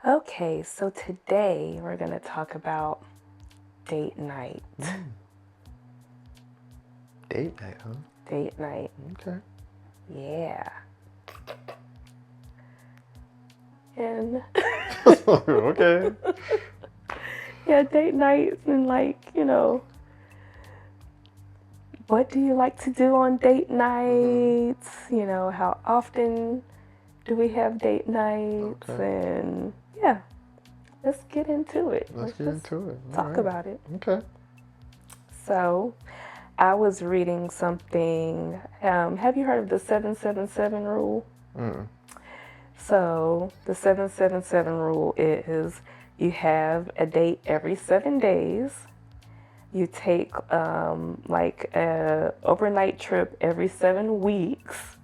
Okay, so today we're going to talk about date night. Date night, huh? Date night. Okay. Yeah. And Okay. yeah, date night and what do you like to do on date nights? How often do we have date nights? Okay. And yeah, let's get into it. Let's get just into it. talk about it. Okay. So, I was reading something. Have you heard of the 777 rule? Mm. So, the 777 rule is you have a date every 7 days. You take like a overnight trip every 7 weeks,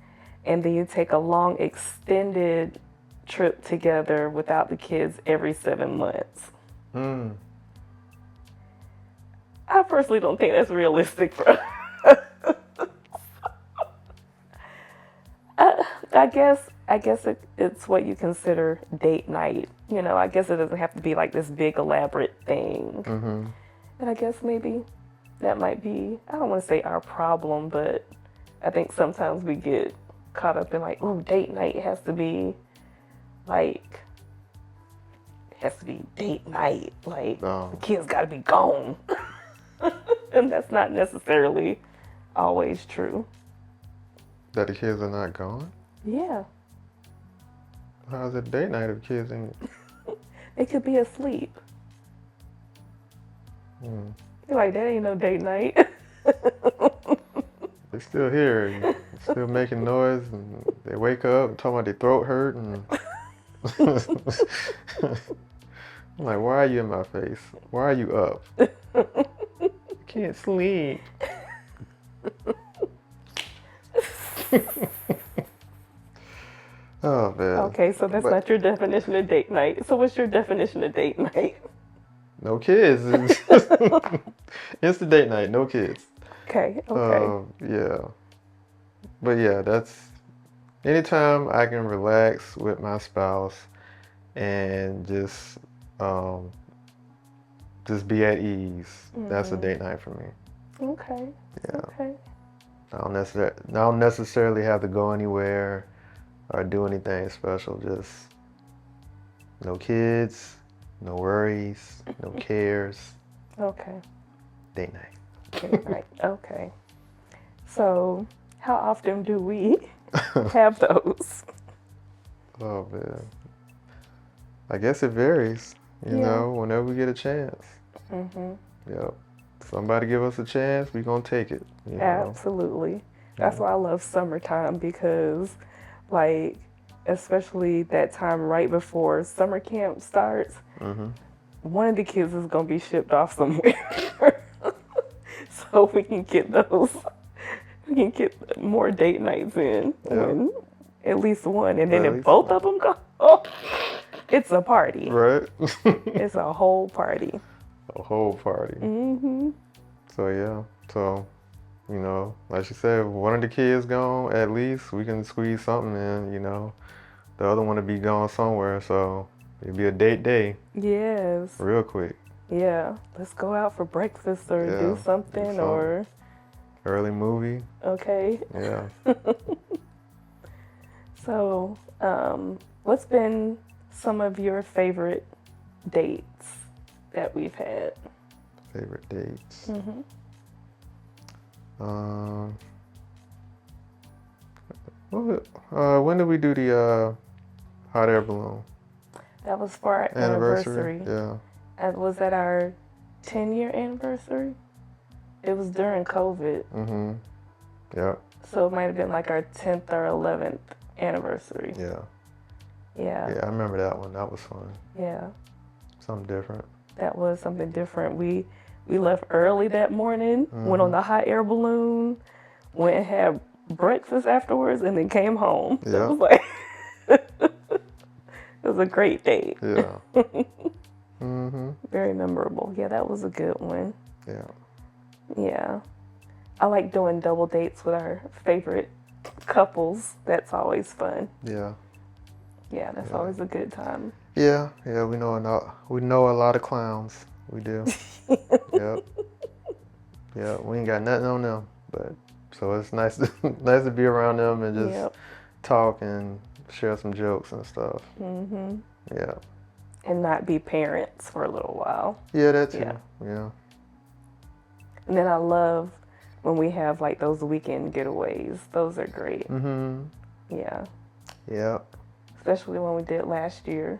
and then you take a long extended trip together without the kids every 7 months. Mm. I personally don't think that's realistic for us. I guess it's what you consider date night. I guess it doesn't have to be like this big elaborate thing. Mm-hmm. And I guess maybe that might be, I don't want to say our problem, but I think sometimes we get caught up in like, oh, date night has to be like, date night. Like, Oh. the kids got to be gone. And that's not necessarily always true. That the kids are not gone? Yeah. How's it date night if kids ain't? They could be asleep. Mm. You're like, that ain't no date night. They're still here and still making noise, and they wake up and talking about their throat hurt, and I'm like, why are you in my face? Why are you up? I can't sleep. Oh man. Okay, so that's not your definition of date night. So what's your definition of date night? No kids. It's the date night, no kids. Okay. Yeah. But yeah, that's anytime I can relax with my spouse and just be at ease. That's a date night for me. Okay. Yeah. Okay. I don't necessarily have to go anywhere or do anything special. Just no kids, no worries, no cares. Okay. Date night. Date night. Okay. So how often do we have those? Oh man. I guess it varies. You know, whenever we get a chance. Mm-hmm. Yep. Somebody give us a chance, we gonna take it. You know? Absolutely. That's why I love summertime, because like, especially that time right before summer camp starts, one of the kids is going to be shipped off somewhere. So we can get more date nights in. When at least one. And then if both of them go, it's a party. Right? It's a whole party. A whole party. Mm-hmm. So yeah. So, you know, like you said, one of the kids gone, at least we can squeeze something in, you know. The other one to be gone somewhere, so it'd be a date day. Yes. Real quick. Yeah. Let's go out for breakfast or do something or early movie. Okay. Yeah. So, what's been some of your favorite dates that we've had? Favorite dates. Mm-hmm. When did we do the hot air balloon? That was for our anniversary. Yeah. And was that our 10-year anniversary? It was during COVID. Mm-hmm. Yeah. So it might have been like our 10th or 11th anniversary. Yeah. Yeah. Yeah, I remember that one. That was fun. Yeah. Something different. That was something different. We left early that morning, went on the hot air balloon, went and had breakfast afterwards, and then came home. Yeah. It was like it was a great date. Yeah. Mm-hmm. Very memorable. Yeah, that was a good one. Yeah. Yeah. I like doing double dates with our favorite couples. That's always fun. Yeah. Yeah, that's always a good time. Yeah, we know a lot of clowns. We do. Yep. Yeah, we ain't got nothing on them, but so it's nice to nice to be around them and just Yep. talk and share some jokes and stuff. Mhm. Yeah. And not be parents for a little while. Yeah, that Yeah. too. Yeah. And then I love when we have like those weekend getaways. Those are great. Mhm. Yeah. Yeah. Especially when we did last year,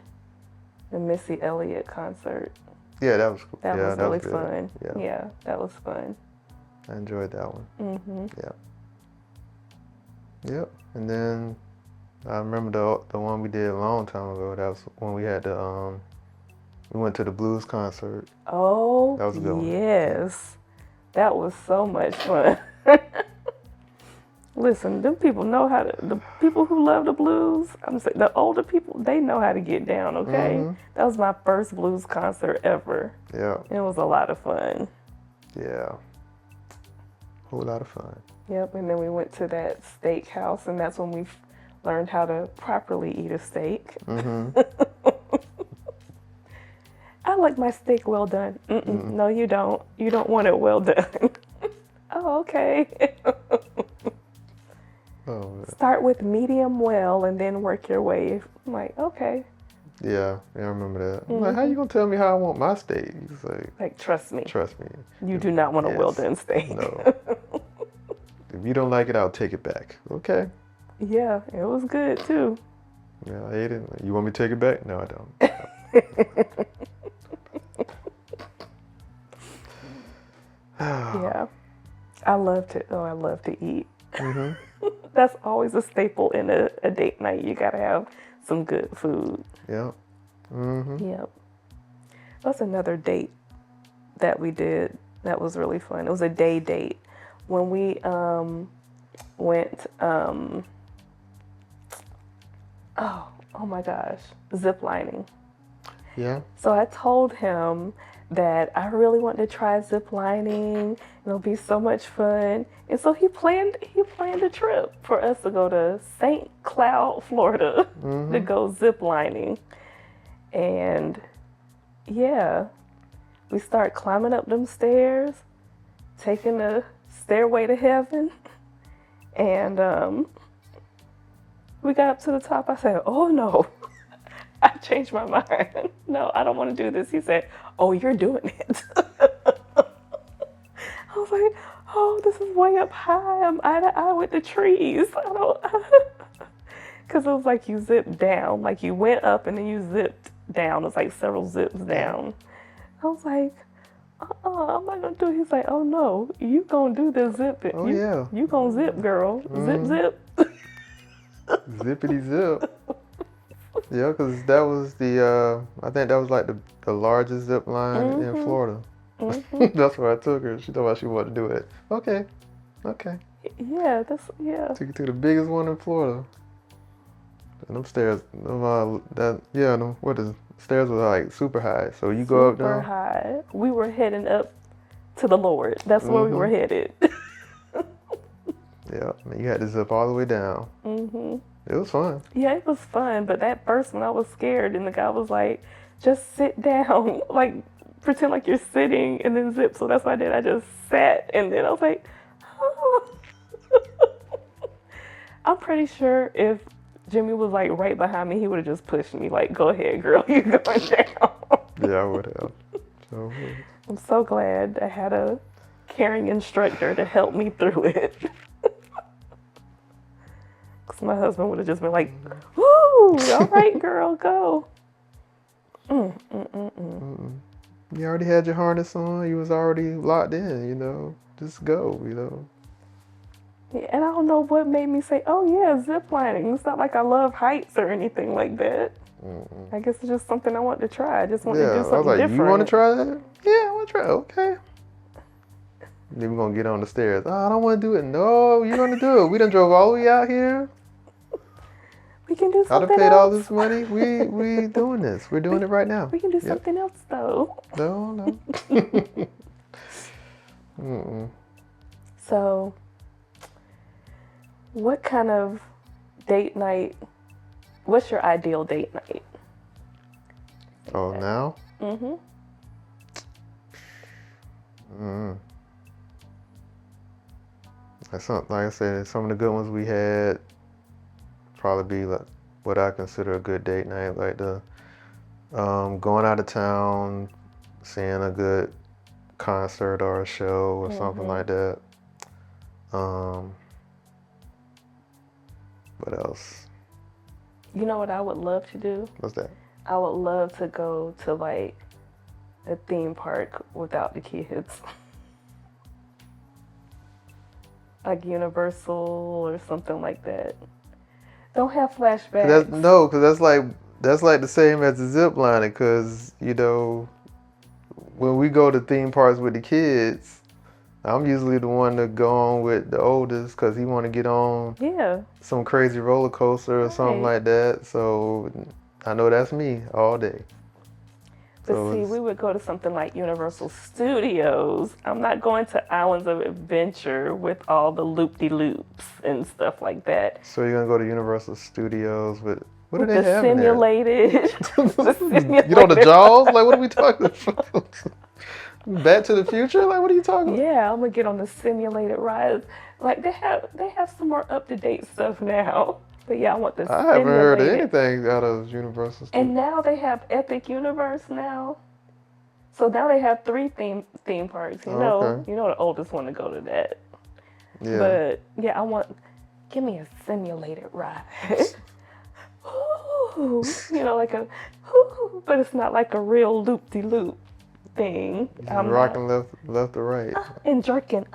the Missy Elliott concert. Yeah, that was cool. That Yeah, was that was really good. fun. Yeah. Yeah, that was fun. I enjoyed that one. Mhm. Yeah. Yep. And then I remember the one we did a long time ago. That was when we had the we went to the blues concert. Oh, That was a good one. yes. That was so much fun. Listen, them people know how to, the people who love the blues, I'm saying the older people, they know how to get down, okay? Mhm. That was my first blues concert ever. Yeah. It was a lot of fun. Yeah. Whole lot of fun. Yep, and then we went to that steakhouse, and that's when we learned how to properly eat a steak. Mhm. I like my steak well done. No, you don't. You don't want it well done. Oh, okay. Oh, man. Start with medium well and then work your way. I'm like, okay. Yeah, I remember that. I'm like, how you gonna tell me how I want my steak? He's like, Trust me. trust me. You do not want a well Yes. done steak. No. If you don't like it, I'll take it back. Okay. Yeah, it was good too. Yeah, I ate it. You want me to take it back? No, I don't. Yeah. I love to eat. Mhm. That's always a staple in a date night. You gotta have some good food. Yeah. Mhm. Yep. That's another date that we did that was really fun. It was a day date when we went oh my gosh, zip lining. Yeah. So I told him that I really want to try zip lining. It'll be so much fun. And so he planned a trip for us to go to St. Cloud, Florida to go zip lining. And yeah, we start climbing up them stairs, taking the stairway to heaven. And we got up to the top. I said, oh no. I changed my mind. No, I don't want to do this. He said, oh, you're doing it. I was like, oh, this is way up high. I'm eye to eye with the trees. I don't, because it was like you zipped down. Like you went up and then you zipped down. It was like several zips down. I was like, I'm not going to do it. He's like, oh no, you going to do this zipping. Oh, yeah. You going to zip, girl. Zip, zip. Zippity zip. Yeah, because that was I think that was like the largest zip line in Florida. That's where I took her. She thought she wanted to do it. Okay. Yeah. Took you to the biggest one in Florida. And them stairs, stairs were like super high. So you go up Super there. high. We were heading up to the Lord. That's where we were headed. Yeah, and you had to zip all the way down. It was fun. Yeah, it was fun. But that first one, I was scared. And the guy was like, just sit down. Like, pretend like you're sitting and then zip. So that's what I did. I just sat. And then I was like, oh. I'm pretty sure if Jimmy was like right behind me, he would have just pushed me. Like, go ahead, girl. You're going down. Yeah, I would have. So, I'm so glad I had a caring instructor to help me through it. Because my husband would have just been like, woo, all right, girl, go. you already had your harness on. You was already locked in, Just go, Yeah, and I don't know what made me say, oh yeah, zip lining. It's not like I love heights or anything like that. I guess it's just something I want to try. I just want to do something I was like, different. you want to try that? Yeah, I want to try it. Okay. Then we're going to get on the stairs. Oh, I don't want to do it. No, you're going to do it. We done drove all the way out here. We can do I something done paid else. all this money. We doing this. We're doing it right now. We can do something else though. No. So, what kind of date night, what's your ideal date night? Oh, Yeah. now? Mm-hmm. Mm. Like I said, some of the good ones we had probably be like what I consider a good date night, like the going out of town, seeing a good concert or a show or something Mm-hmm. like that. Um, what else? You know what I would love to do? What's that? I would love to go to like a theme park without the kids. Like Universal or something like that. Don't have flashbacks. Cause that's like the same as the zip lining. Cause you know when we go to theme parks with the kids, I'm usually the one to go on with the oldest because he want to get on Yeah, some crazy roller coaster or something right. like that. So I know that's me all day. But So see, we would go to something like Universal Studios. I'm not going to Islands of Adventure with all the loop-de-loops and stuff like that. you're gonna go to Universal Studios with what do With they the have in there? simulated, the You know the simulated. Jaws? Like what are we talking about? Back to the Future? Like what are you talking about? Yeah, I'm gonna get on the simulated rides. Like they have some more up-to-date stuff now. But yeah, I want the I haven't heard of simulated. anything out of Universal And Studios. now they have Epic Universe now. So now they have three theme parks. Oh, okay. The oldest want to go to that. Yeah. But yeah, give me a simulated ride. Like but it's not like a real loop de loop thing. Just I'm not. rocking left to right. And jerking.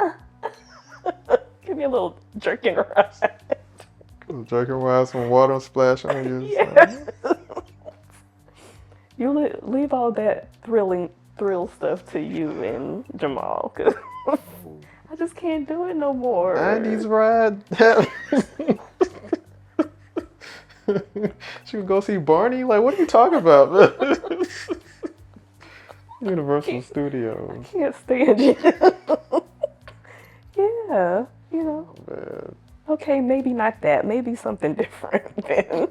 Give me a little jerking ride. Jerking while some water splash on you. Yeah. You leave all that thrill stuff to you and Jamal, cause I just can't do it no more. 90s ride. She would go see Barney? Like, what are you talking about? Universal I Studios. can't stand you. Yeah, Man. Okay, maybe not that. Maybe something different. Then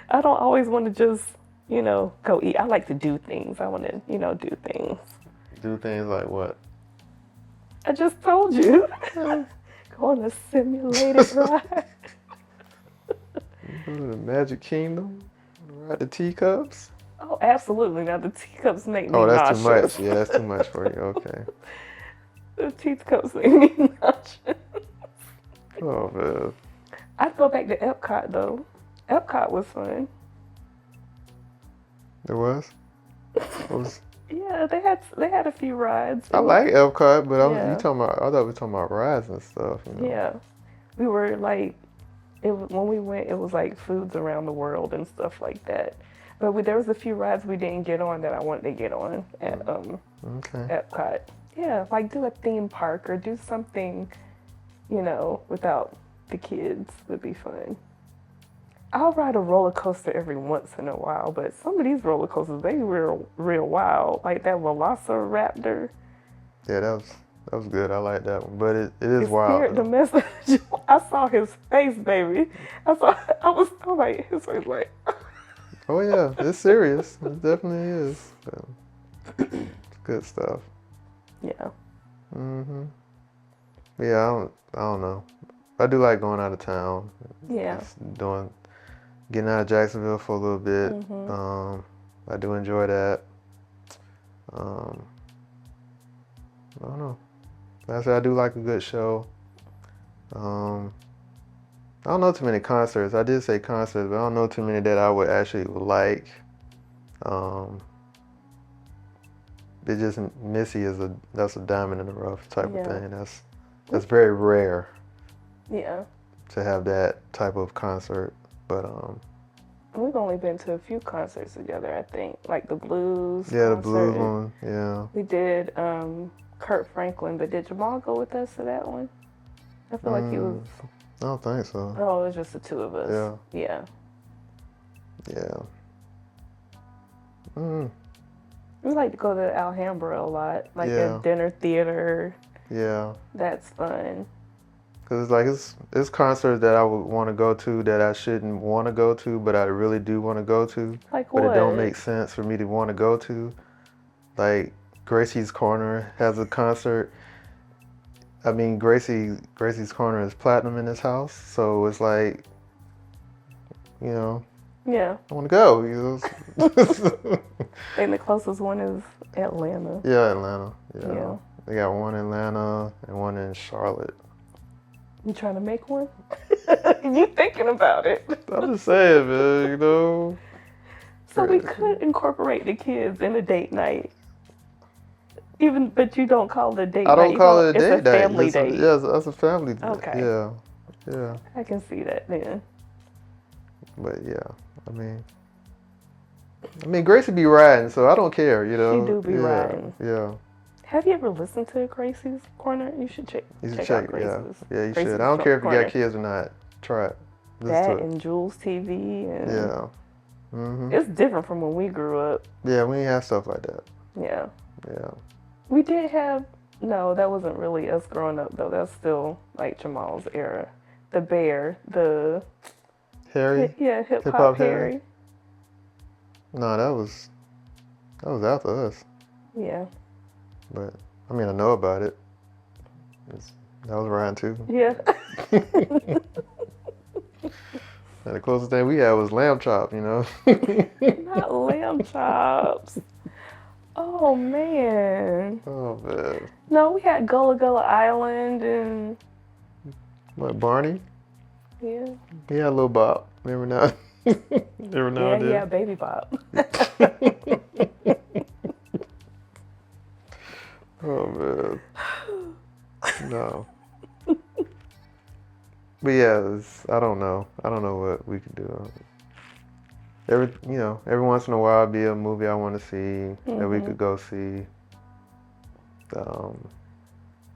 I don't always want to just, go eat. I like to do things. I want to, do things. Do things like what? I just told you. Go on a simulated ride. Go to the Magic Kingdom? Ride the teacups? Oh, absolutely. Now the teacups make me Oh, that's too nauseous. much. Yeah, that's too much for you. Okay. The teacups make me nauseous. Oh, man. I'd go back to Epcot though. Epcot was fun. It was? Yeah, they had a few rides. I like Epcot, but Yeah. I thought we were talking about rides and stuff, Yeah, we were like, when we went, it was like foods around the world and stuff like that. But there was a few rides we didn't get on that I wanted to get on at Okay. Epcot. Yeah, like do a theme park or do something, without the kids would be fun. I'll ride a roller coaster every once in a while, but some of these roller coasters, they real wild. Like that Velociraptor. Yeah, that was good. I like that one, but it is It wild scared the though. mess out of you. I saw his face, baby. I was like, his face like, Oh yeah, it's serious. It definitely is. So, it's good stuff. yeah. Mhm. Yeah, I don't know. I do like going out of town. Yeah. Just getting out of Jacksonville for a little bit. I do enjoy that. Um, I don't know. Like I said, I do like a good show. Um, I don't know too many concerts. I did say concerts, but I don't know too many that I would actually like. Um, it just Missy that's a diamond in the rough type of Yeah. thing. That's very rare Yeah. to have that type of concert. But We've only been to a few concerts together, I think. Like the blues yeah, the concert. blues one, yeah. We did Kurt Franklin, but did Jamal go with us to that one? I feel like he was. I don't think so. Oh, it was just the two of us. Yeah. Yeah. Yeah. Mm, We like to go to Alhambra a lot, like Yeah. a dinner theater. yeah. That's fun. Cause like it's concerts that I would want to go to that I shouldn't want to go to, but I really do want to go to. Like But it don't what? make sense for me to want to go to. Like Gracie's Corner has a concert. I mean, Gracie's Corner is platinum in this house, so it's like, you know, Yeah. I want to go. You know. I think the closest one is Atlanta. Yeah, Atlanta. Yeah. Yeah. They got one in Atlanta and one in Charlotte. You trying to make one? You thinking about it? I'm just saying, man. You know. So we could incorporate the kids in a date night. But you don't call it a date I night. don't call it a It's a date night. family date. Yeah, that's a family date. Okay. Yeah. Yeah. I can see that then. But yeah, I mean, Gracie be riding, so I don't care, you know. She do be riding. Yeah. Have you ever listened to Gracie's Corner? You should check. You should check check. out Gracie's. Yeah, you Gracie's should. I don't care if you Corner. got kids or not. Try it. Listen That to it. and Jules TV and Yeah. Mhm. it's different from when we grew up. Yeah, we ain't have stuff like that. Yeah. Yeah. We did have no, that wasn't really us growing up though. That's still like Jamal's era. The Bear, the Harry. yeah, hip Hip hop Hop Harry? Harry. No, that was after us. Yeah. But I mean, I know about it. That was Ryan too. Yeah. And the closest thing we had was lamb chop, you know. Not lamb chops. Oh man. Oh man. No, we had Gullah Gullah Island and What, Barney? yeah. He had a little bop. Every now Yeah, and then. yeah, Baby Bop. Oh man. No. But yeah, I don't know. I don't know what we could do. Every once in a while, be a movie I want to see that we could go see.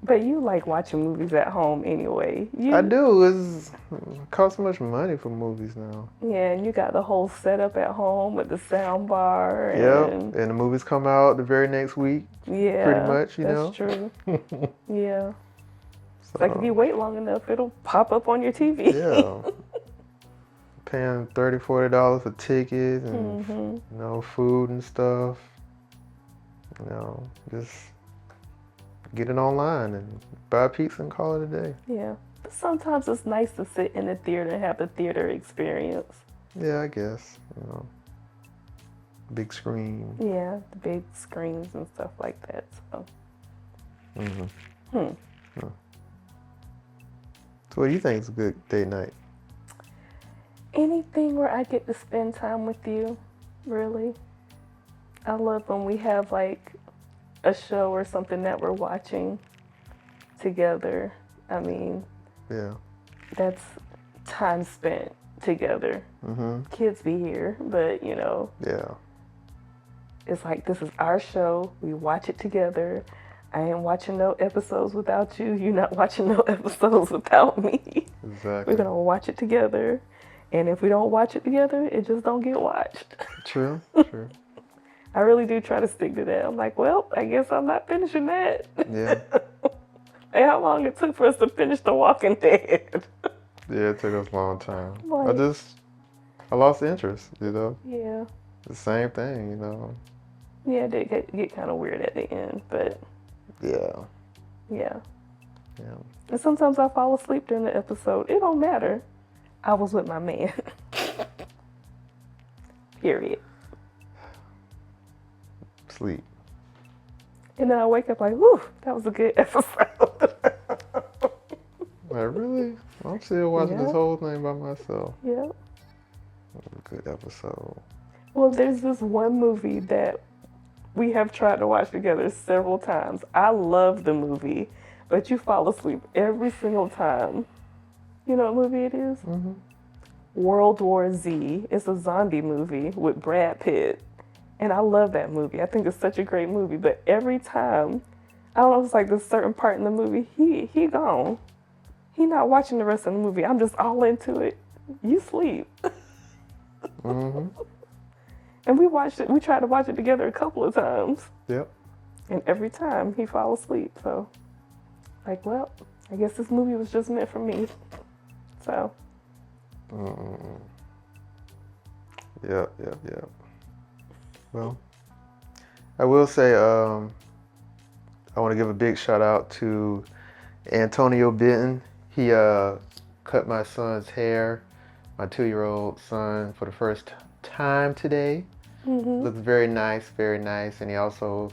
But you like watching movies at home anyway. I do. It costs so much money for movies now. Yeah, and you got the whole setup at home with the sound bar. Yep. And And the movies come out the very next week. yeah, Pretty much, you know. That's true. Yeah. So, It's like if you wait long enough, it'll pop up on your TV. yeah. Paying $30, $40 for tickets and food and stuff. Just get it online and buy a pizza and call it a day. Yeah. But sometimes it's nice to sit in the theater and have the theater experience. Yeah, I guess. Big screen. Yeah, the big screens and stuff like that. So. So what do you think is a good date night? Anything where I get to spend time with you, really. I love when we have like a show or something that we're watching together. I mean, Yeah. that's time spent together. Kids be here, but Yeah. it's like this is our show. We watch it together. I ain't watching no episodes without you. You're not watching no episodes without me. Exactly. We're gonna watch it together. And if we don't watch it together, it just don't get watched. True. True. I really do try to stick to that. I'm like, well, I guess I'm not finishing that. Yeah. And how long it took for us to finish The Walking Dead. Yeah, it took us a long time. Like- I lost interest, Yeah. The same thing, Yeah, it did get kind of weird at the end, but Yeah. yeah. Yeah. And sometimes I fall asleep during the episode. It don't matter. I was with my man. Period. Sleep. And then I wake up like, whew, that was a good episode. Like, really? I'm still watching this Yeah. whole thing by myself. Yeah. Good episode. Well, there's this one movie that we have tried to watch together several times. I love the movie, but you fall asleep every single time. You know what movie it is? World War Z. It's a zombie movie with Brad Pitt. And I love that movie. I think it's such a great movie. But every time, I don't know, it's like this certain part in the movie, he gone. He not watching the rest of the movie. I'm just all into it. You sleep. And we tried to watch it together a couple of times. Yep. And every time he fall asleep. So, like, well, I guess this movie was just meant for me. So. Mm-mm. Yep. Well, I will say, I want to give a big shout out to Antonio Benton. He cut my son's hair, my 2-year-old son, for the first time today. Looks very nice, and he also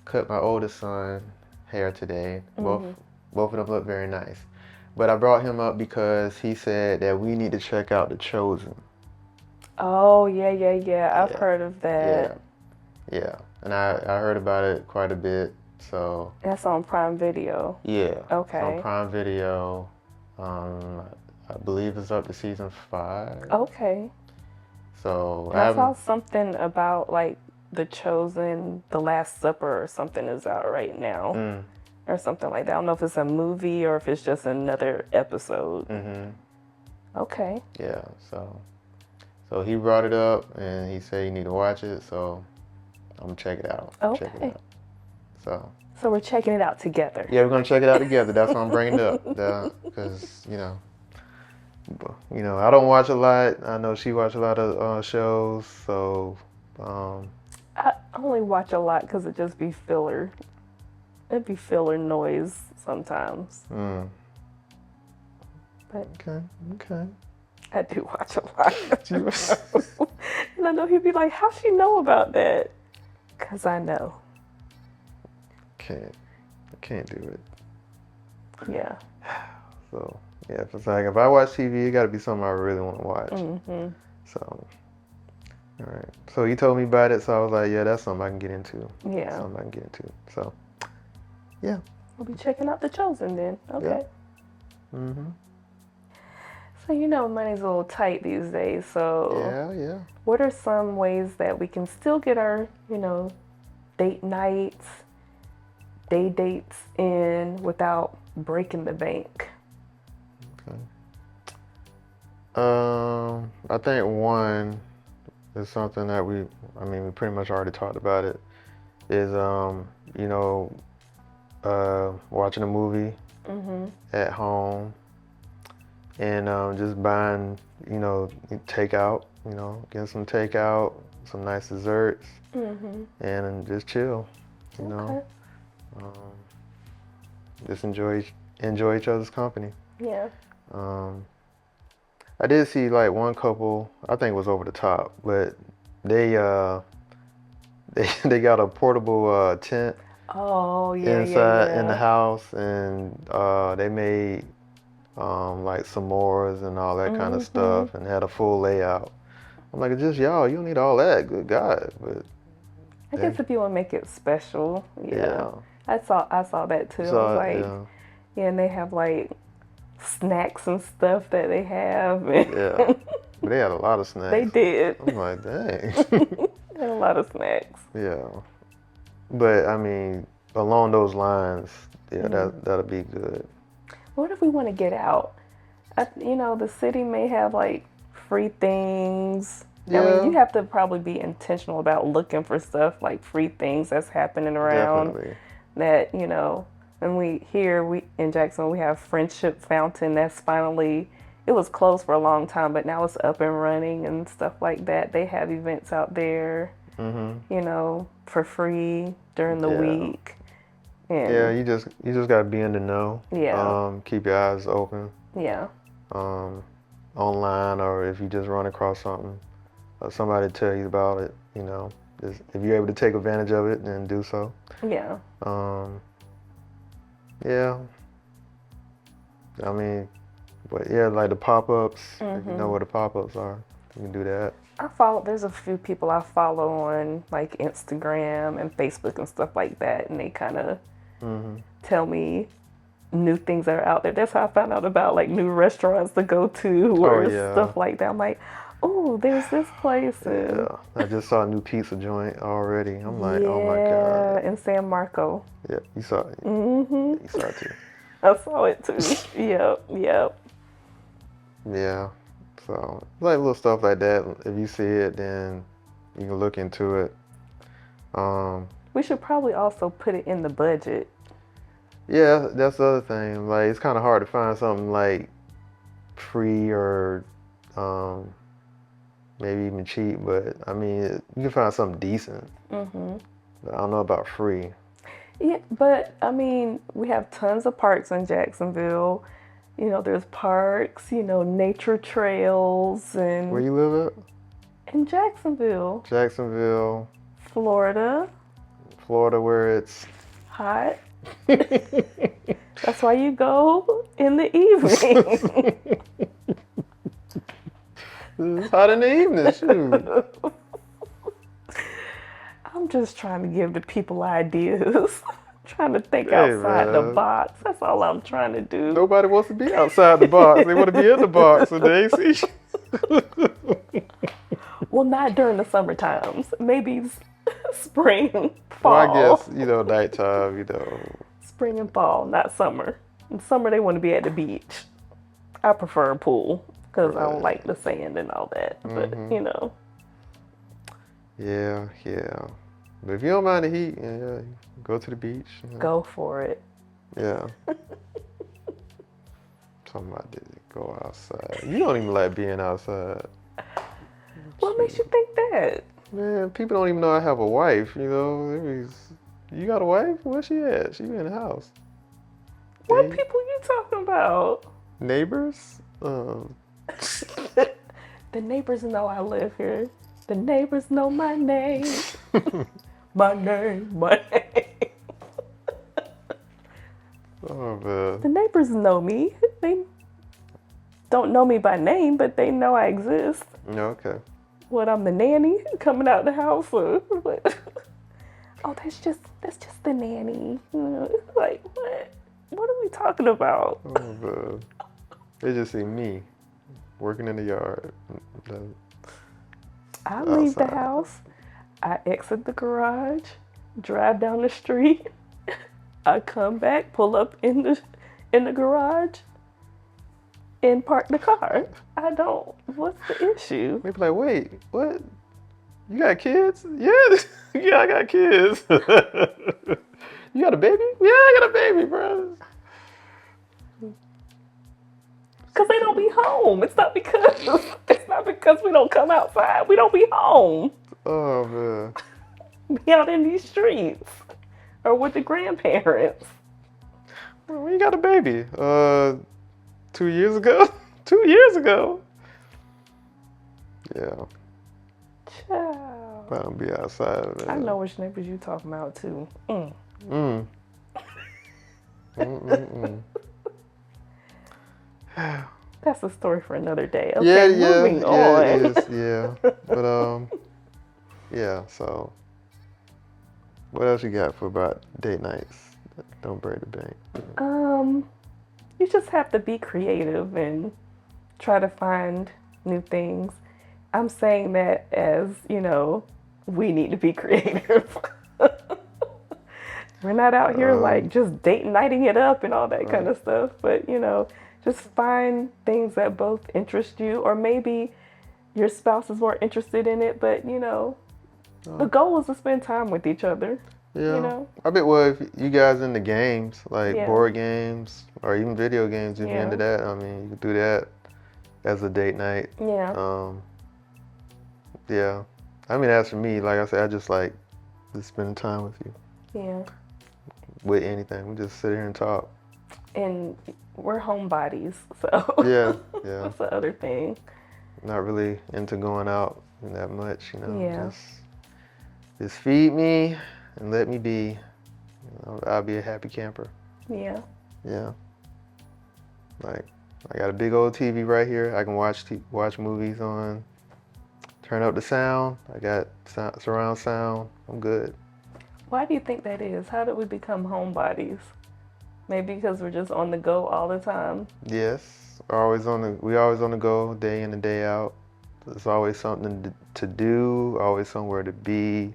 cut my oldest son hair today. Both of them look very nice. But I brought him up because he said that we need to check out The Chosen. Oh, yeah. I've heard of that. Yeah. And I heard about it quite a bit. So That's on Prime Video. yeah. Okay. It's on Prime Video. I believe it's up to season 5. Okay. So I saw something about like The Chosen, The Last Supper or something is out right now. Or something like that. I don't know if it's a movie or if it's just another episode. Okay. Yeah, so he brought it up and he said you need to watch it, so I'm gonna check it out. Okay. So we're checking it out together. Yeah, we're gonna check it out together. That's why I'm bringing it up, because you know, I don't watch a lot. I know she watch a lot of shows, so. I only watch a lot because it just be filler. It'd be filler noise sometimes. But Okay. I do watch a lot. And I know he'd be like, "How'd she know about that?" Because I know. I can't do it. Yeah. So yeah, if I watch TV, it got to be something I really want to watch. So. All right. So he told me about it, so I was like, yeah, that's something I can get into. Yeah. Something I can get into. So, yeah. We'll be checking out The Chosen then. Okay. Yeah. So, money's a little tight these days. So, yeah. What are some ways that we can still get our, date nights, day dates in without breaking the bank? Okay. I think one is something that we pretty much already talked about it, is, watching a movie at home and just buying, takeout, getting some takeout, some nice desserts, and just chill, just enjoy each other's company. Yeah. I did see like one couple, I think it was over the top, but they they got a portable tent inside in the house, and they made like s'mores and all that kind of stuff, and had a full layout. I'm like, it's just y'all, you don't need all that, good God. But I guess if you want to make it special, yeah. I saw that too. I was like, and they have like snacks and stuff that they have. Yeah. But they had a lot of snacks. They did. I'm like, dang. They had a lot of snacks. Yeah. But along those lines, that'll be good. What if we want to get out? The city may have like free things. Yeah. You have to probably be intentional about looking for stuff like free things that's happening around. Definitely. That, and we in Jacksonville, we have Friendship Fountain that's finally, it was closed for a long time, but now it's up and running and stuff like that. They have events out there, for free during the week. And yeah, you just gotta be in the know. Yeah. Keep your eyes open. Yeah. Online, or if you just run across something, somebody tell you about it. Just, if you're able to take advantage of it, then do so. Yeah. Yeah. But yeah, like the pop-ups, if you know where the pop-ups are, you can do that. There's a few people I follow on like Instagram and Facebook and stuff like that, and they kind of tell me new things that are out there. That's how I found out about like new restaurants to go to or stuff like that. I'm like, oh, there's this place. Yeah, I just saw a new pizza joint already. I'm like, oh my God. Yeah, in San Marco. Yeah, you saw it. You saw it too. I saw it too. Yep. Yeah, so like little stuff like that. If you see it, then you can look into it. We should probably also put it in the budget. Yeah, that's the other thing. Like, it's kind of hard to find something like free or um, maybe even cheap. But I mean, you can find something decent. Mm-hmm. But I don't know about free. Yeah, but I mean, we have tons of parks in Jacksonville. You know, there's parks, you know, nature trails Where and you live in Jacksonville, at? Jacksonville, Florida, Florida, where it's hot. That's why you go in the evening. it's hot in the evening. Shoot. I'm just trying to give the people ideas. Trying to think Hey outside the man, box. That's all I'm trying to do. nobody wants to be outside the box. They want to be in the box in the AC. Well, not during the summer times. Maybe spring, Well, I guess fall. nighttime. Spring and fall, not summer. In summer, they want to be at the beach. I prefer a pool because I don't Right. like the sand and all that. But, Mhm. Yeah, yeah. But if you don't mind the heat, yeah, go to the beach. Go for it. Yeah. Talking about to go outside. You don't even like being outside. What makes you think that? Man, people don't even know I have a wife. You got a wife? Where she at? She in the house. What Date? people you talking about? Neighbors? The neighbors know I live here. The neighbors know my name. My name, my name. Oh The man. neighbors know me. They don't know me by name, but they know I exist. Yeah, okay. What, I'm the nanny coming out the house or what? Oh, that's just the nanny. It's like, what? What are we talking about? Oh man. They just see me working in the yard. I leave the Outside. house, I exit the garage, drive down the street, I come back, pull up in the garage, and park the car. I don't. What's the issue? They be like, wait, what? You got kids? Yeah, yeah, I got kids. You got a baby? Yeah, I got a baby, bro. Cause they don't be home. It's not because we don't come outside. We don't be home. Oh man. Be out in these streets or with the grandparents. When you got a baby? 2 years ago. 2 years ago. Yeah, Ciao. I don't be outside, man. I know which neighbors you talking about too. Mm. Mm. Mm-mm-mm. That's a story for another day. Yeah, Okay, yeah, moving yeah, it on. is, yeah. But yeah. So, what else you got for about date nights? Don't break the bank. You just have to be creative and try to find new things. I'm saying that as, we need to be creative. We're not out here like just date nighting it up and all that kind of stuff, but just find things that both interest you, or maybe your spouse is more interested in it, but the goal is to spend time with each other. Yeah. I bet, well, if you guys into games, like Yeah. board games or even video games, if you're into Yeah. that, I mean, you could do that as a date night. Yeah. Yeah. I mean, as for me, like I said, I just like just spending time with you. Yeah. With anything. We just sit here and talk. And we're homebodies, so Yeah, yeah. that's the other thing. Not really into going out that much, Yeah. Just feed me and let me be. I'll be a happy camper. Yeah. Yeah. Like, I got a big old TV right here. I can watch movies on. Turn up the sound. I got surround sound. I'm good. Why do you think that is? How did we become homebodies? Maybe because we're just on the go all the time. Yes. We always on the go, day in and day out. There's always something to do, always somewhere to be.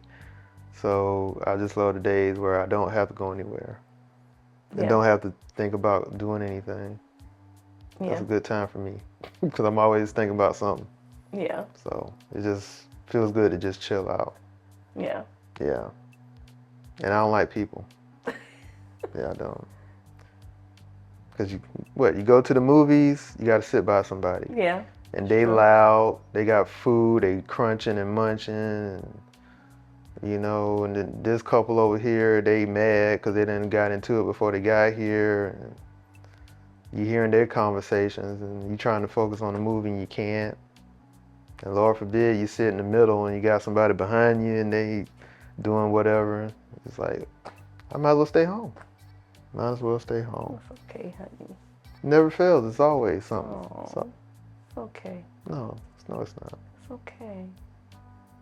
So I just love the days where I don't have to go anywhere. And don't have to think about doing anything. Yeah. That's a good time for me because I'm always thinking about something. Yeah. So it just feels good to just chill out. Yeah. Yeah. And I don't like people. Yeah, I don't. Cause you go to the movies, you gotta sit by somebody. Yeah. And they loud, they got food, they crunching and munching, and, and then this couple over here, they mad because they didn't got into it before they got here. And you hearing their conversations, and you trying to focus on the movie and you can't. And Lord forbid you sit in the middle and you got somebody behind you and they doing whatever. It's like, I might as well stay home. Might as well stay home. It's okay, honey. Never fails. It's always something. Oh, it's okay. No, it's not. It's okay.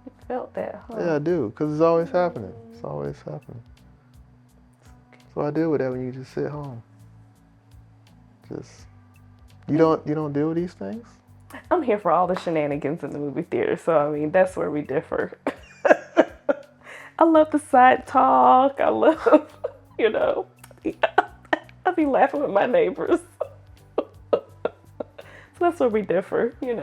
You felt that, huh? Yeah, I do, because it's always happening. It's always happening. So I deal with that when you just sit home. You don't deal with these things? I'm here for all the shenanigans in the movie theater, so I mean that's where we differ. I love the side talk. I love, I be laughing with my neighbors. So that's where we differ, He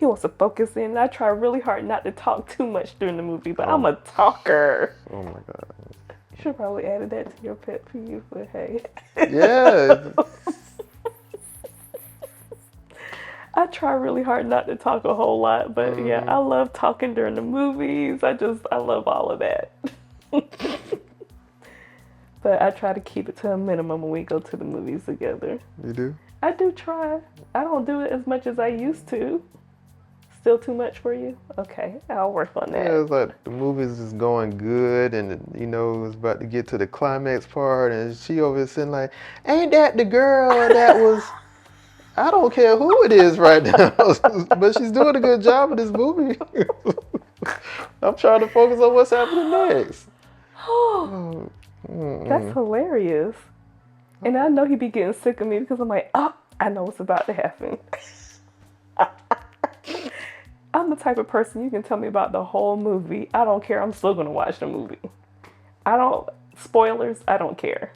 wants to focus in. I try really hard not to talk too much during the movie, but I'm a talker. Oh my God. You should probably add that to your pet peeve, but hey. Yeah. I try really hard not to talk a whole lot, but yeah, I love talking during the movies. I love all of that. But I try to keep it to a minimum when we go to the movies together. You do? I do try. I don't do it as much as I used to. Still too much for you? Okay, I'll work on that. Yeah, it's like the movie's just going good, and it's about to get to the climax part, and she over here sitting like, ain't that the girl that was... I don't care who it is right now, but she's doing a good job of this movie. I'm trying to focus on what's happening next. That's hilarious. And I know he be getting sick of me because I'm like, I know what's about to happen. I'm the type of person you can tell me about the whole movie. I don't care. I'm still going to watch the movie. Spoilers, I don't care.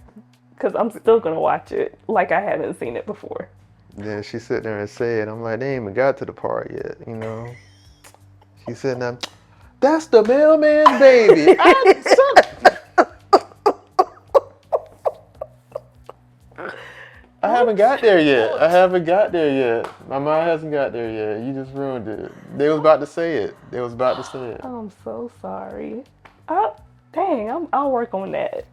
Because I'm still going to watch it like I haven't seen it before. Then she sit there and say it. I'm like, they ain't even got to the part yet, She's sitting there, that's the mailman's baby. I haven't got there yet. My mind hasn't got there yet. You just ruined it. They was about to say it. I'm so sorry. I'll work on that.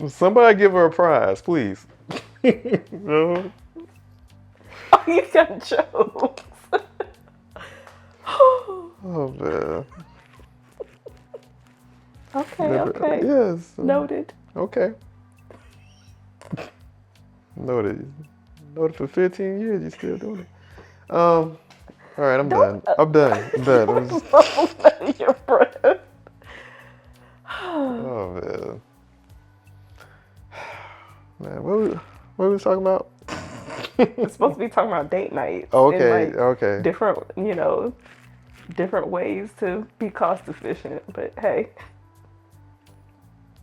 Somebody give her a prize, please. Oh, you got jokes. Oh, man. Okay. Yes. Noted. Okay. Noted for 15 years, you still doing it. All right, I'm done. I'm done. Your breath. Oh, man. Man, what we was talking about? It's supposed to be talking about date night. Okay, and okay. Different ways to be cost efficient. But hey,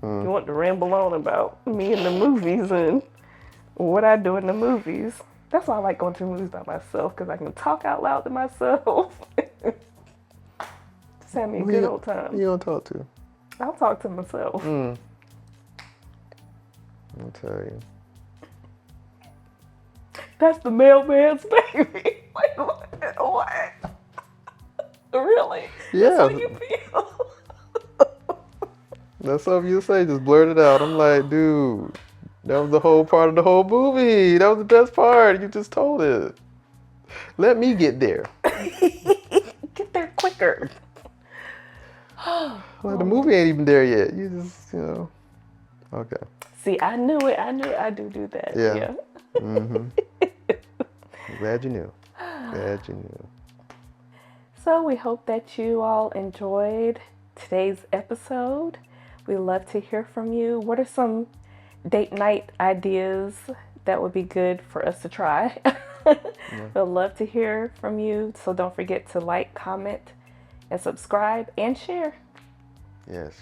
you want to ramble on about me in the movies and what I do in the movies. That's why I like going to the movies by myself, because I can talk out loud to myself. Just have me a good old time. You don't talk to? I'll talk to myself. I'll tell you. That's the mailman's baby. Wait, what? Really? Yeah. That's how you feel? That's something you say, just blurt it out. I'm like, dude, that was the whole part of the whole movie. That was the best part. You just told it. Let me get there. Get there quicker. Well, the movie ain't even there yet. You just, Okay. See, I knew it. I do that. Yeah. Mm-hmm. Glad you knew. So we hope that you all enjoyed today's episode. We love to hear from you. What are some date night ideas that would be good for us to try? We'd love to hear from you. So don't forget to like, comment, and subscribe and share. Yes.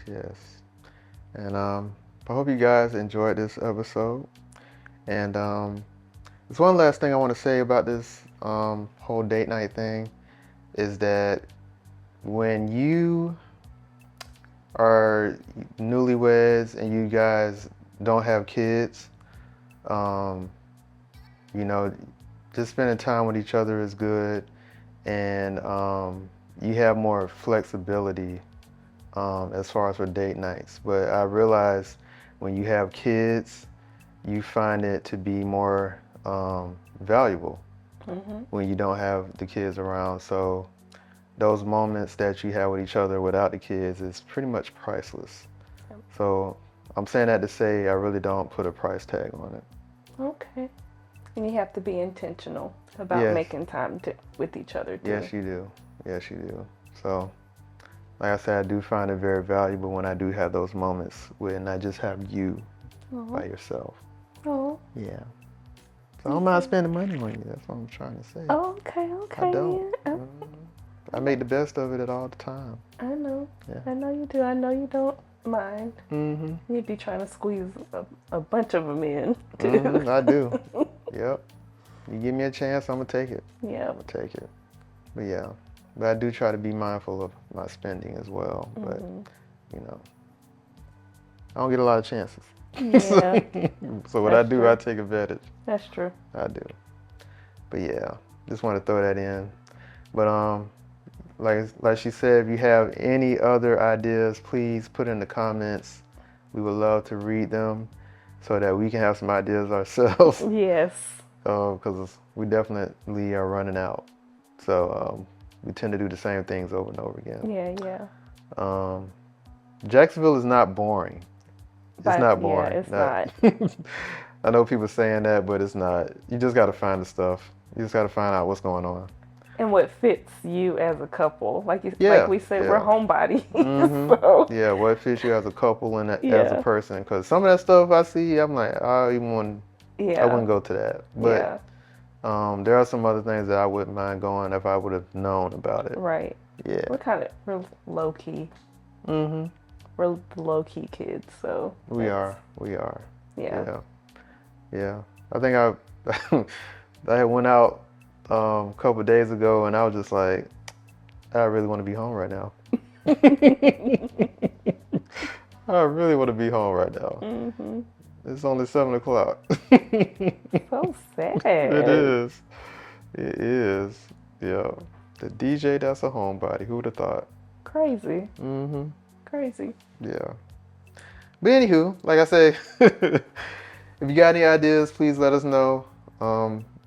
And I hope you guys enjoyed this episode. And there's one last thing I want to say about this whole date night thing is that when you are newlyweds and you guys don't have kids, um, you know, just spending time with each other is good, and you have more flexibility as far as for date nights. But I realize when you have kids, you find it to be more valuable when you don't have the kids around. So those moments that you have with each other without the kids is pretty much priceless. Yep. So I'm saying that to say I really don't put a price tag on it. Okay. And you have to be intentional about Yes. making time with each other too. Yes, you do. Yes, you do. So, like I said, I do find it very valuable when I do have those moments when I just have you by yourself. Oh. Yeah. So I don't mind spending money on you. That's what I'm trying to say. Oh, okay. I don't. Yeah. I make the best of it at all the time. I know. Yeah. I know you do. I know you don't mind. Mm-hmm. You'd be trying to squeeze a bunch of them in too. I do. Yep. You give me a chance, I'm gonna take it. Yeah. I'm gonna take it. But yeah. But I do try to be mindful of my spending as well. But you know, I don't get a lot of chances. Yeah. So what That's I do, true. I take advantage. That's true. I do. But yeah, just want to throw that in. But like she said, if you have any other ideas, please put in the comments. We would love to read them so that we can have some ideas ourselves. Yes. Because we definitely are running out. So we tend to do the same things over and over again. Yeah. Jacksonville is not boring. It's not boring. Yeah, it's not. I know people saying that, but it's not. You just got to find the stuff. You just got to find out what's going on. And what fits you as a couple. Like we said, yeah. we're homebodies. So. Yeah, what fits you as a couple and as Yeah. a person. Because some of that stuff I see, I'm like, I wouldn't go to that. But there are some other things that I wouldn't mind going if I would have known about it. Right. Yeah. We're low key. We're low key kids, so. We are. Yeah. Yeah. I think I had went out a couple of days ago and I was just like, I really want to be home right now. I really want to be home right now. It's only 7 o'clock. So sad. It is. It is. Yeah. The DJ that's a homebody. Who would have thought? Crazy. Crazy. Yeah. But anywho, like I say, if you got any ideas, please let us know.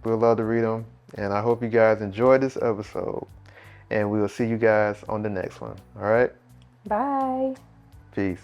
We'd love to read them. And I hope you guys enjoyed this episode. And we will see you guys on the next one. All right? Bye. Peace.